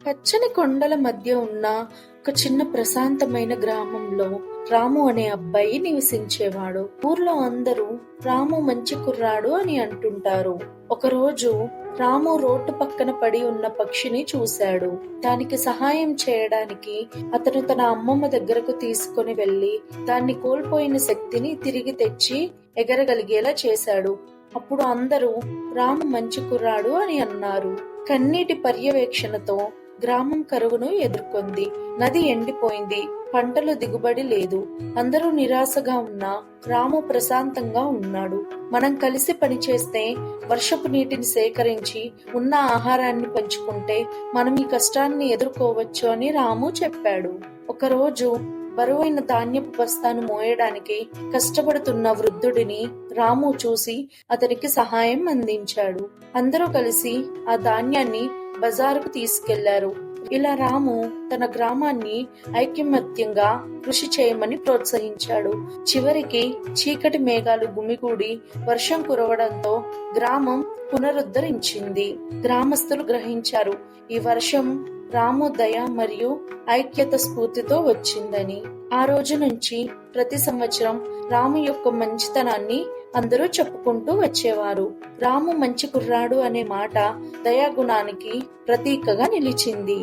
పచ్చని కొండల మధ్య ఉన్న ఒక చిన్న ప్రశాంతమైన గ్రామంలో రాము అనే అబ్బాయి నివసించేవాడు. ఊర్లో అందరూ రాము మంచి కుర్రాడు అని అంటుంటారు. ఒకరోజు రాము రోడ్డు పక్కన పడి ఉన్న పక్షిని చూశాడు. దానికి సహాయం చేయడానికి అతను తన అమ్మమ్మ దగ్గరకు తీసుకుని వెళ్లి దాన్ని కోల్పోయిన శక్తిని తిరిగి తెచ్చి ఎగరగలిగేలా చేశాడు. అప్పుడు అందరూ రాము మంచి కుర్రాడు అని అన్నారు. కన్నీటి పర్యవేక్షణతో గ్రామం కరువును ఎదుర్కొంది. నది ఎండిపోయింది. పంటలు దిగుబడి లేదు. అందరూ నిరాశగా ఉన్నా రాము ప్రశాంతంగా ఉన్నాడు. మనం కలిసి పనిచేస్తే వర్షపు నీటిని సేకరించి ఉన్న ఆహారాన్ని పంచుకుంటే మనం ఈ కష్టాన్ని ఎదుర్కోవచ్చు అని రాము చెప్పాడు. ఒకరోజు బరువైన ధాన్యపు బస్తాను మోయడానికి కష్టపడుతున్న వృద్ధుడిని రాము చూసి అతనికి సహాయం అందించాడు. అందరూ కలిసి ఆ ధాన్యాన్ని బజారుకు తీసుకెళ్లారు. ఇలా రాము తన గ్రామాన్ని ఐకమత్యంగా కృషి చేయమని ప్రోత్సహించాడు. చివరికి చీకటి మేఘాలు గుమిగూడి వర్షం కురవడంతో గ్రామం పునరుద్ధరించింది. గ్రామస్తులు గ్రహించారు ఈ వర్షం రాము దయ మరియు ఐక్యత స్ఫూర్తితో వచ్చిందని. ఆ రోజు నుంచి ప్రతి సంవత్సరం రాము యొక్క మంచితనాన్ని అందరూ చెప్పుకుంటూ వచ్చేవారు. రాము మంచి కుర్రాడు అనే మాట దయాగుణానికి ప్రతీకగా నిలిచింది.